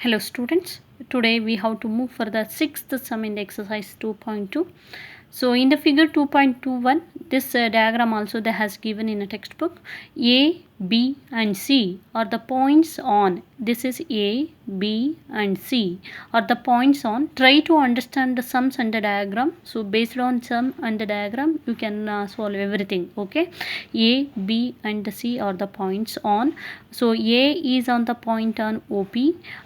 Hello students, today we have to move for the sixth sum in the exercise 2.2. So in the figure 2.21, this diagram also that has given in a textbook. A, B and C are the points on, this is A, B and C are the points on. Try to understand the sums and the diagram. So based on sum and the diagram you can solve everything. Okay, A, B and C are the points on. So A is on the point on OP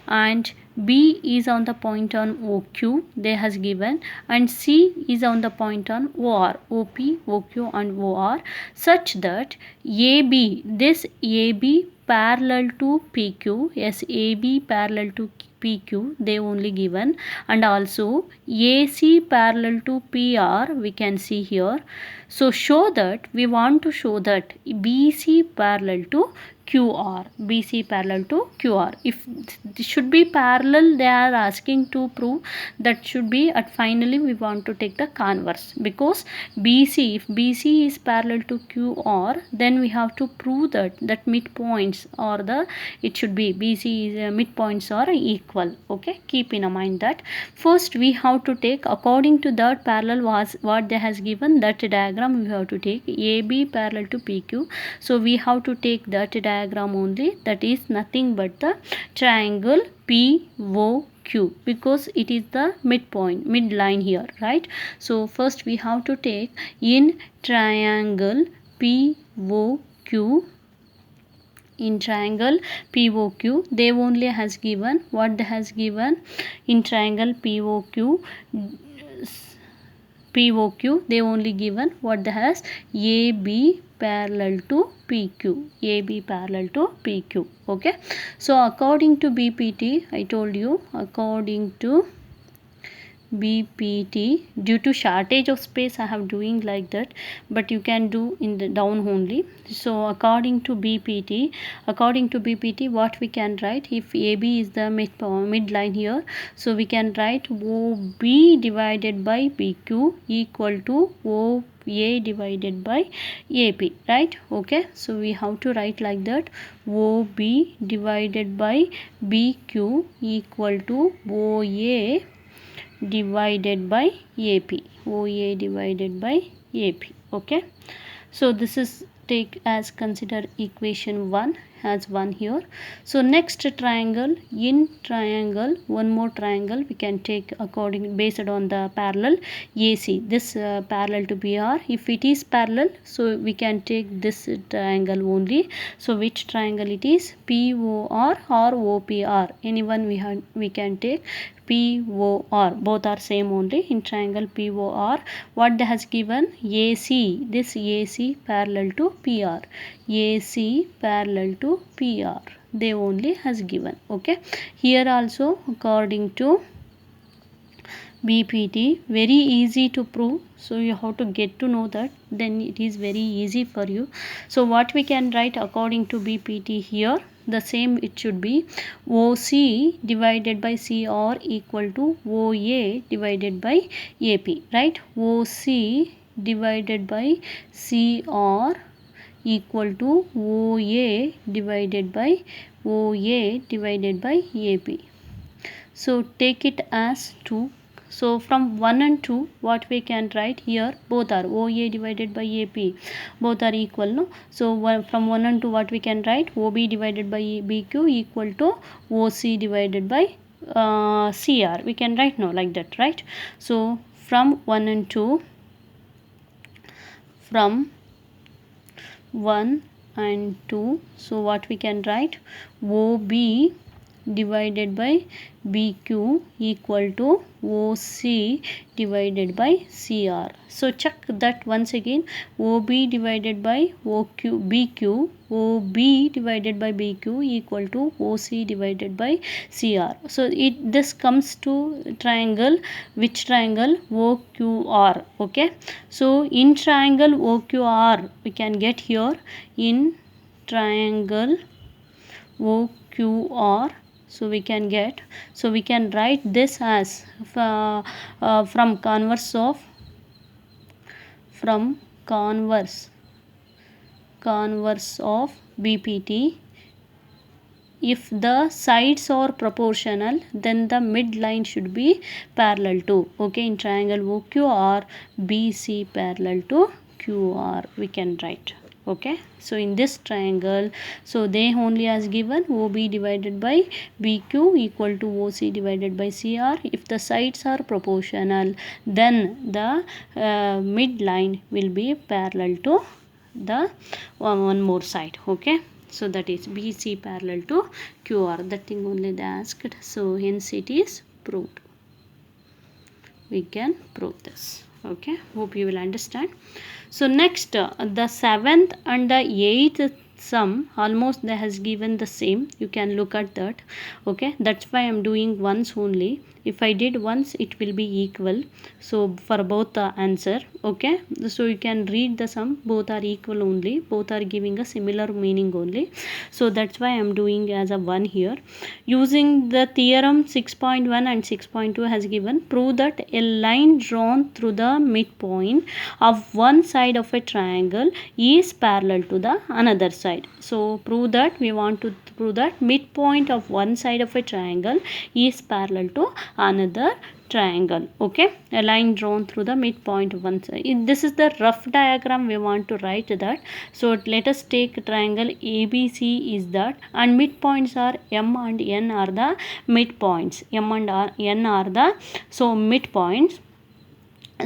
and B is on the point on OQ they has given, and C is on the point on OR, OP, OQ and OR, such that AB, this AB parallel to PQ, yes, AB parallel to PQ they only given, and also AC parallel to PR we can see here. So show that, we want to show that BC parallel to QR, BC parallel to QR. If this should be parallel, they are asking to prove that should be at finally we want to take the converse, because BC, if BC is parallel to QR, then we have to prove that midpoints or the, it should be BC is midpoints are equal. Okay, keep in mind that. First we have to take according to that parallel was what they has given, that diagram we have to take AB parallel to PQ. So we have to take that diagram only, that is nothing but the triangle POQ, because it is the midpoint, midline here, right? So first we have to take in triangle POQ, in triangle POQ they only has given what they has given in triangle POQ they only given what they has AB parallel to PQ, AB parallel to PQ. Okay, so according to BPT, I told you, according to BPT, due to shortage of space I have doing like that, but you can do in the down only. So according to BPT, what we can write, if AB is the midline here, so we can write OB divided by PQ equal to OA divided by AP, right? Okay, so we have to write like that, OB divided by BQ equal to OA divided by AP, OA divided by AP. Okay, so this is take as consider equation 1 as 1 here. So next triangle, in triangle, one more triangle we can take according based on the parallel AC, this parallel to BR. If it is parallel, so we can take this triangle only. So which triangle it is, POR or OPR, anyone we can take. POR, both are same only. In triangle POR, what they has given, AC, this AC parallel to PR, AC parallel to PR they only has given. Okay, here also according to BPT, very easy to prove, so you have to get to know that, then it is very easy for you. So what we can write according to BPT here, the same it should be OC divided by CR equal to OA divided by AP, right? OC divided by CR equal to OA divided by AP. So take it as 2. So from 1 and 2, what we can write here, both are OA divided by AP, both are equal, no? So from 1 and 2, what we can write, OB divided by BQ equal to OC divided by CR. We can write no like that, right? So from 1 and 2, from 1 and 2, so what we can write, OB divided by BQ equal to OC divided by CR. So check that once again, OB divided by BQ, OB divided by BQ equal to OC divided by CR. So this comes to triangle, which triangle, OQR. Okay, so in triangle OQR we can get here, in triangle OQR, so we can get, so we can write this as from converse of BPT, if the sides are proportional, then the midline should be parallel to, okay, in triangle OQR, BC parallel to QR we can write. Okay, so in this triangle, so they only as given OB divided by BQ equal to OC divided by CR. If the sides are proportional, then the midline will be parallel to the one more side. Okay, so that is BC parallel to QR. That thing only they asked, so hence it is proved. We can prove this. Okay, hope you will understand. So next, the 7th and the 8th sum almost they has given the same. You can look at that. Okay, that's why I am doing once only. If I did once, it will be equal. So for both the answer, okay, so you can read the sum, both are equal only, both are giving a similar meaning only. So that's why I am doing as a 1 here. Using the theorem 6.1 and 6.2 has given, prove that a line drawn through the midpoint of one side of a triangle is parallel to the another side. So prove that, we want to prove that midpoint of one side of a triangle is parallel to another triangle. Okay, a line drawn through the midpoint of one side. This is the rough diagram we want to write that. So let us take triangle ABC is that, and midpoints are M and N are the midpoints. M and N are the midpoints.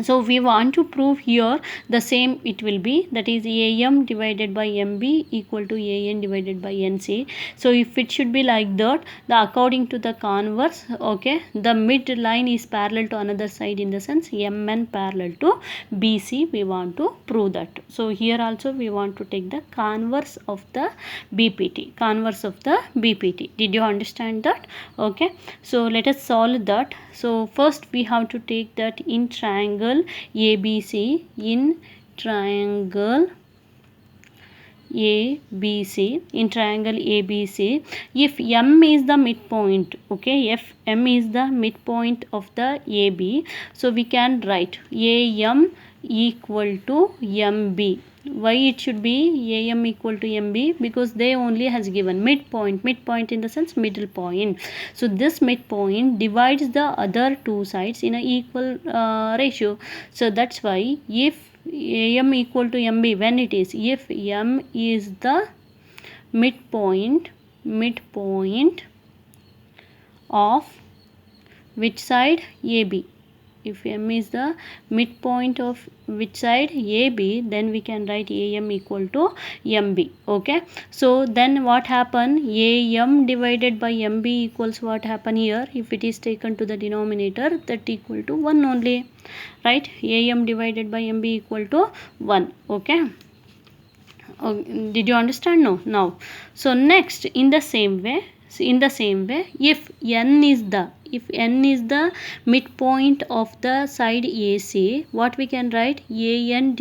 So we want to prove here the same, it will be, that is AM divided by MB equal to AN divided by NC. So if it should be like that, the according to the converse, okay, the midline is parallel to another side, in the sense MN parallel to BC, we want to prove that. So here also we want to take the converse of the BPT, converse of the BPT. Did you understand that? Okay, so let us solve that. So first we have to take that in triangle ABC, in triangle ABC, in triangle ABC, if M is the midpoint, okay, if M is the midpoint of the AB, so we can write AM equal to MB. Why it should be AM equal to MB? Because they only has given midpoint, midpoint in the sense middle point. So this midpoint divides the other two sides in a equal ratio. So that's why if AM equal to MB, when it is, if M is the midpoint of which side? AB. If M is the midpoint of which side? AB, then we can write AM equal to MB. Okay, so then what happen? AM divided by MB equals what happen here? If it is taken to the denominator, that equal to 1 only, right? AM divided by MB equal to 1. Okay, did you understand? No. Now, so next, in the same way, if N is the midpoint of the side AC, what we can write? AN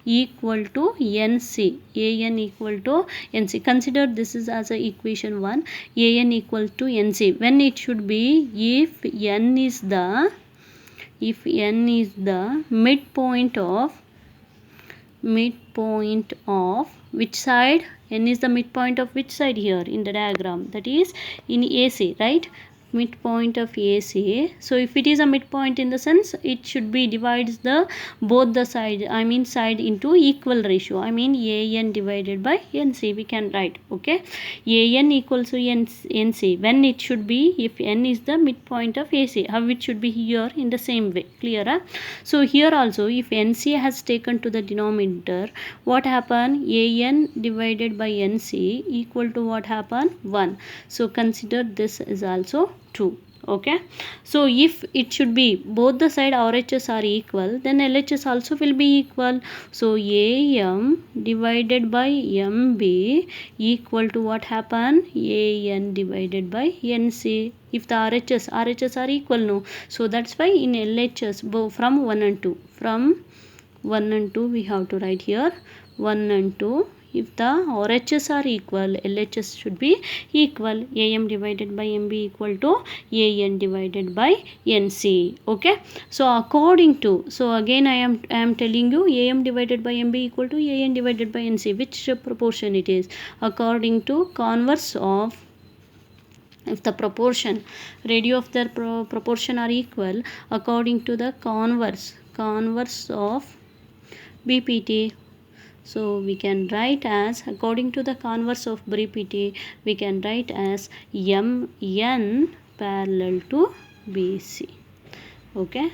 equal to NC. AN equal to NC. Consider this is as a equation 1. AN equal to NC. When it should be, if N is the midpoint of which side? N is the midpoint of which side here in the diagram? That is in AC, right? Midpoint of AC. So if it is a midpoint, in the sense it should be divides the both the side, I mean side, into equal ratio. I mean AN divided by NC we can write. Okay, AN equals to NC. When it should be, if N is the midpoint of AC, how it should be here in the same way. Clear? Huh? So here also, if NC has taken to the denominator, what happen? AN divided by NC equal to what happen? 1. So consider this is also 2. Okay, so if it should be both the side RHS are equal, then LHS also will be equal. So AM divided by MB equal to what happen? AN divided by NC. If the RHS are equal, no. So that's why in LHS from 1 and 2, we have to write here 1 and 2 if the RHS are equal, LHS should be equal. AM divided by MB equal to AN divided by NC. Okay. So according to, so again I am telling you AM divided by MB equal to AN divided by NC. Which proportion it is? According to converse of, if the proportion, radio of their proportion are equal, according to the converse of BPT. So we can write as, according to the converse of BPT, we can write as MN parallel to BC. Okay.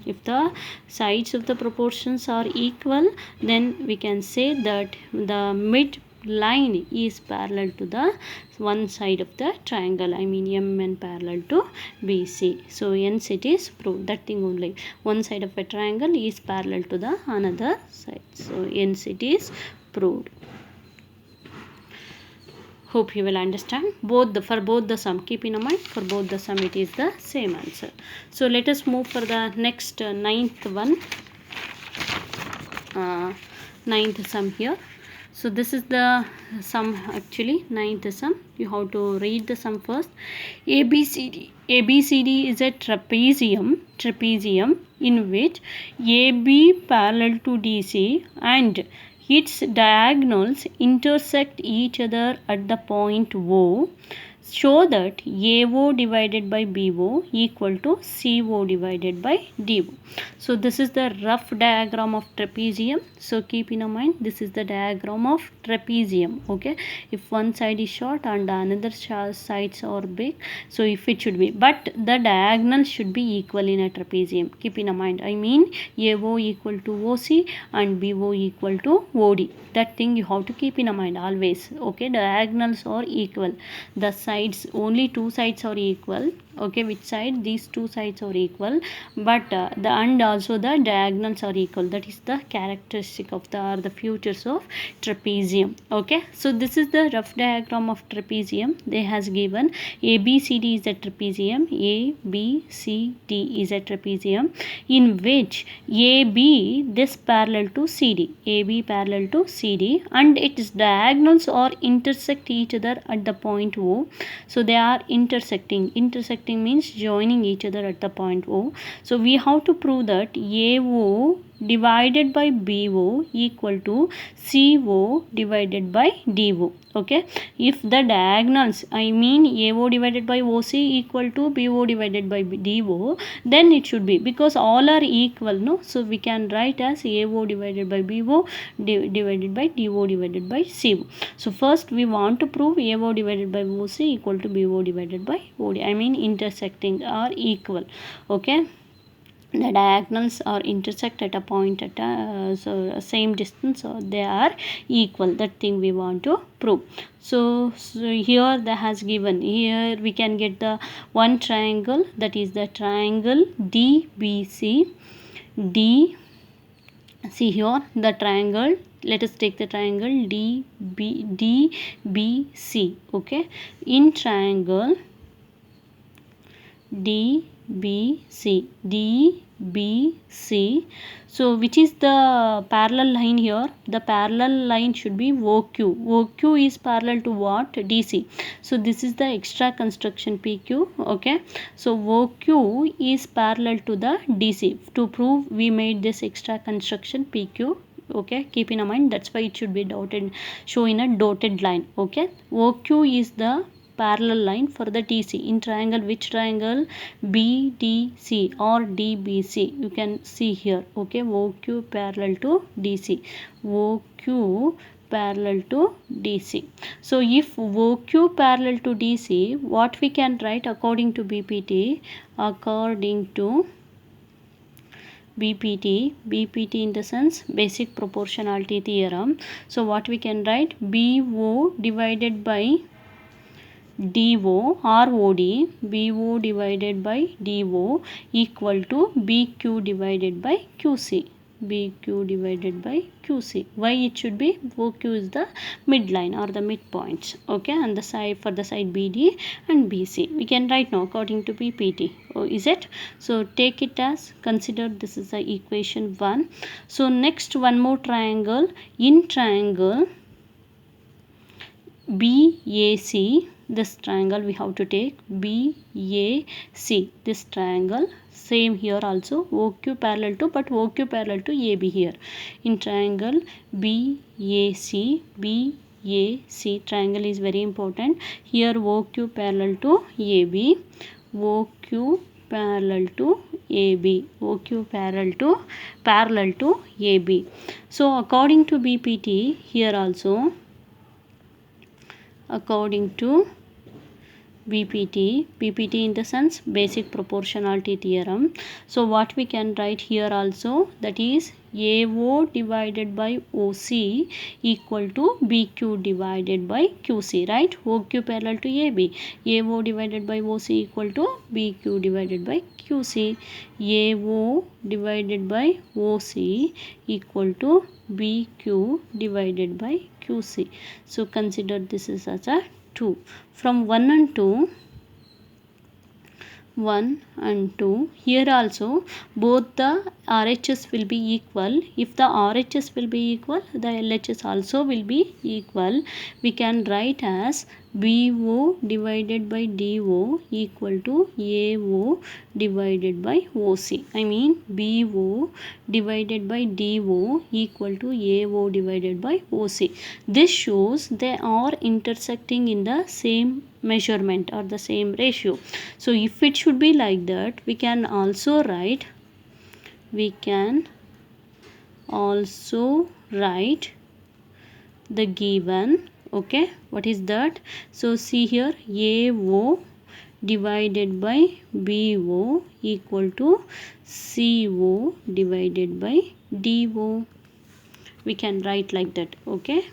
If the sides of the proportions are equal, then we can say that the mid line is parallel to the one side of the triangle, I mean MN parallel to BC. So hence it is proved, that thing only. One side of a triangle is parallel to the another side. So hence it is proved. Hope you will understand. For both the sum, keep in mind, for both the sum it is the same answer. So let us move for the next ninth one. Ninth sum here. So this is the sum, actually ninth sum. You have to read the sum first. ABCD is a trapezium in which AB parallel to DC and its diagonals intersect each other at the point O. Show that AO divided by BO equal to CO divided by DO. So this is the rough diagram of trapezium. So keep in mind, this is the diagram of trapezium. Okay, if one side is short and another sides are big, so if it should be, but the diagonal should be equal in a trapezium. Keep in mind, I mean AO equal to OC and BO equal to OD. That thing you have to keep in mind always. Okay, diagonals are equal. The sides, only two sides are equal. Okay, which side? These two sides are equal, but the and also the diagonals are equal. That is the characteristic of the, or the features of trapezium. Okay, so this is the rough diagram of trapezium. They has given ABCD is a trapezium. ABCD is a trapezium in which AB this parallel to CD, AB parallel to CD, and its diagonals are intersect each other at the point O. So they are intersecting means joining each other at the point O. So we have to prove that AO divided by BO equal to CO divided by DO. Okay, if the diagonals, I mean AO divided by OC equal to BO divided by DO, then it should be, because all are equal, no, so we can write as AO divided by BO divided by DO divided by CO. So first we want to prove AO divided by OC equal to BO divided by OD, I mean intersecting or equal. Okay, the diagonals are intersect at a point at a same distance, so they are equal. That thing we want to prove. So here they has given, here we can get the one triangle, that is the triangle DBC. See here the triangle, let us take the triangle DBC. Okay, in triangle DBC. So which is the parallel line here? The parallel line should be OQ. OQ is parallel to what? DC. So this is the extra construction PQ. Okay, so OQ is parallel to the DC. To prove, we made this extra construction PQ. Okay, keep in mind, that's why it should be dotted, show in a dotted line. Okay, OQ is the parallel line for the DC in triangle. Which triangle? BDC or DBC, you can see here. Okay, OQ parallel to DC, OQ parallel to DC. So if OQ parallel to DC, what we can write according to BPT? According to BPT in the sense basic proportionality theorem. So what we can write? BO divided by DO or OD, BO divided by DO equal to BQ divided by QC, BQ divided by QC. Why it should be? OQ is the midline or the midpoints. Okay, and the side, for the side BD and BC, we can write now according to BPT. Oh, is it? So take it as, consider this is the equation 1. So next one more triangle. In triangle BAC, this triangle we have to take BAC, this triangle. Same here also, OQ parallel to, but OQ parallel to AB here. In triangle BAC, BAC triangle is very important. Here OQ parallel to AB, OQ parallel to AB, OQ parallel to AB. So according to BPT, here also according to BPT in the sense basic proportionality theorem. So what we can write here also, that is AO divided by OC equal to BQ divided by QC, right? OQ parallel to AB, AO divided by OC equal to BQ divided by QC, AO divided by OC equal to BQ divided by QC. So consider this is as a 2. From 1 and 2, here also both the RHS will be equal. If the RHS will be equal, the LHS also will be equal. We can write as BO divided by DO equal to AO divided by OC. I mean BO divided by DO equal to AO divided by OC. This shows they are intersecting in the same measurement or the same ratio. So if it should be like that, we can also write the given. Okay, what is that? So see here, AO divided by BO equal to CO divided by DO. We can write like that. Okay,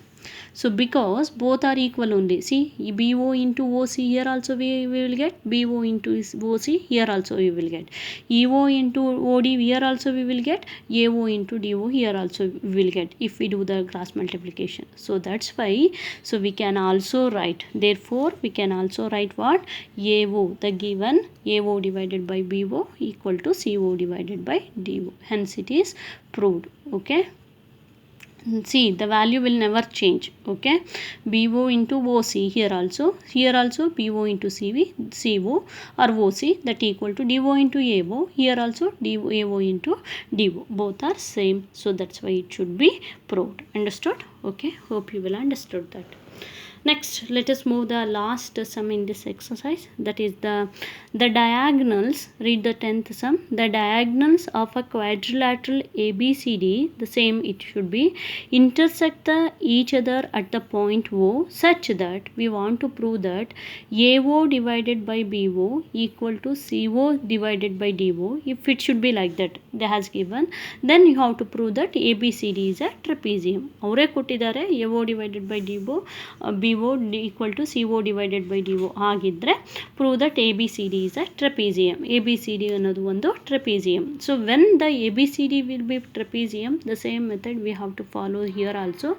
so because both are equal only, see BO into OC, here also we will get BO into OC, here also we will get EO into OD, here also we will get AO into DO, here also we will get, if we do the cross multiplication. So that's why, so we can also write, therefore we can also write what? AO, the given AO divided by BO equal to CO divided by DO. Hence it is proved. Okay, see the value will never change. Okay, BO into OC, here also BO into CO or OC, that equal to DO into AO, here also AO into DO, both are same. So that's why it should be proved. Understood? Okay, hope you will understood that. Next, let us move the last sum in this exercise, that is the diagonals. Read the 10th sum. The diagonals of a quadrilateral ABCD, the same it should be, intersect each other at the point O such that we want to prove that AO divided by BO equal to CO divided by DO. If it should be like that, they has given, then you have to prove that ABCD is a trapezium. ಅವರೇ ಕೊಟ್ಟಿದ್ದಾರೆ AO divided by DO, BO equal to CO divided by DO ಆಗಿದ್ರೆ prove that ABCD is a trapezium. ABCD ಅನ್ನೋದು ಒಂದು trapezium. So when the ABCD will be trapezium, the same method we have to follow here also.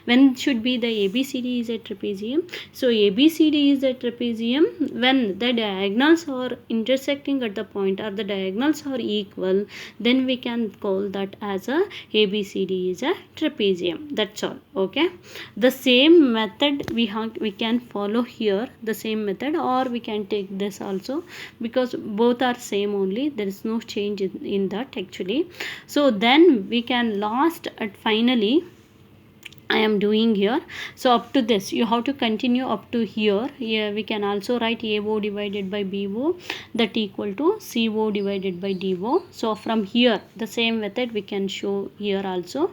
When should be the ABCD is a trapezium? So ABCD is a trapezium when the diagonals are intersecting at the point, or the diagonals are equal, then we can call that as a ABCD is a trapezium. That's all. Okay, the same method we can follow here, the same method, or we can take this also, because both are same only, there is no change in that actually. So then we can last at finally I am doing here. So up to this you have to continue up to here. Here we can also write AO divided by BO, that equal to CO divided by DO. So from here the same method we can show here also.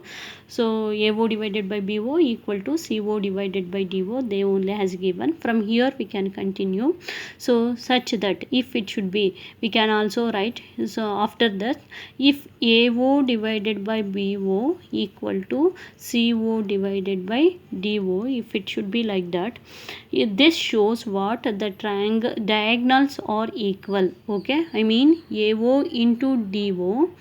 So AO divided by BO equal to CO divided by DO, they only has given. From here we can continue. So such that if it should be, we can also write, so after that, if AO divided by BO equal to CO divided by DO, if it should be like that, this shows what? The triangle diagonals are equal. Okay, I mean AO into DO,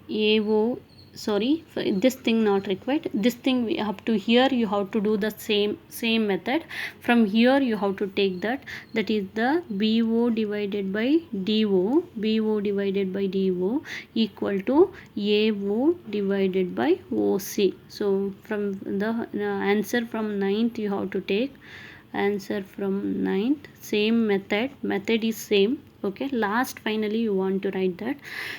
AO sorry, for this thing not required, this thing we have to, here you have to do the same method. From here you have to take that is the BO divided by DO, BO divided by DO equal to AO divided by OC. So from the answer from 9th you have to take answer from 9th, same method is same. Okay, last finally you want to write that.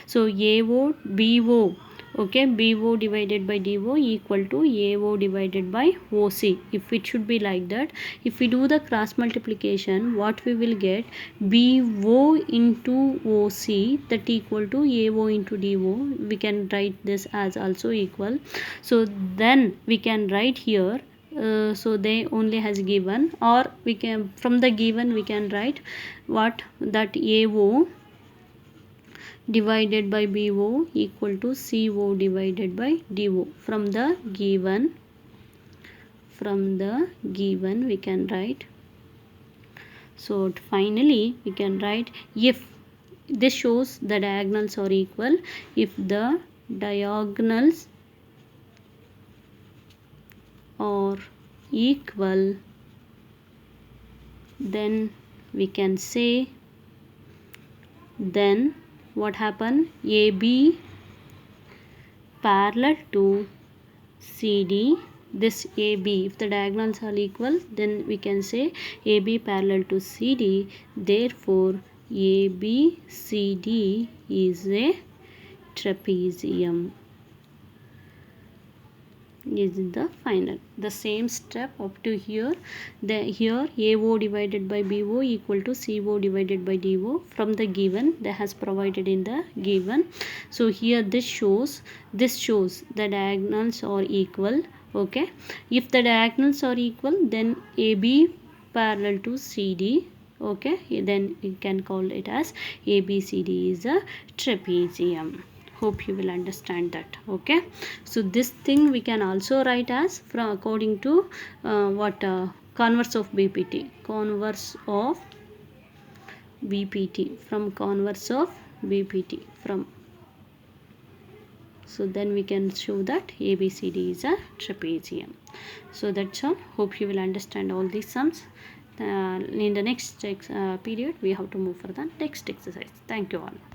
So AO BO, okay, BO divided by DO equal to AO divided by OC. If it should be like that, if we do the cross multiplication, what we will get, BO into OC that equal to AO into DO. We can write this as also equal. So then we can write here, so they only has given, or we can, from the given we can write what, that AO divided by BO equal to CO divided by DO. From the given we can write. So finally we can write, if this shows the diagonals are equal, if the diagonals are equal, then we can say, then what happen, AB parallel to CD, this AB, if the diagonals are equal, then we can say AB parallel to CD, therefore ABCD is a trapezium. Is the final, the same step up to here. Here AO divided by BO equal to CO divided by DO from the given that has provided in the given. So here this shows the diagonals are equal. Okay, if the diagonals are equal, then AB parallel to CD, okay, then you can call it as ABCD is a trapezium. Hope you will understand that. Okay, so this thing we can also write as, from according to converse of BPT, converse of BPT, from converse of BPT, from, so then we can show that ABCD is a trapezium. So that's all. Hope you will understand all these sums. In the next period we have to move for the next exercise. Thank you all.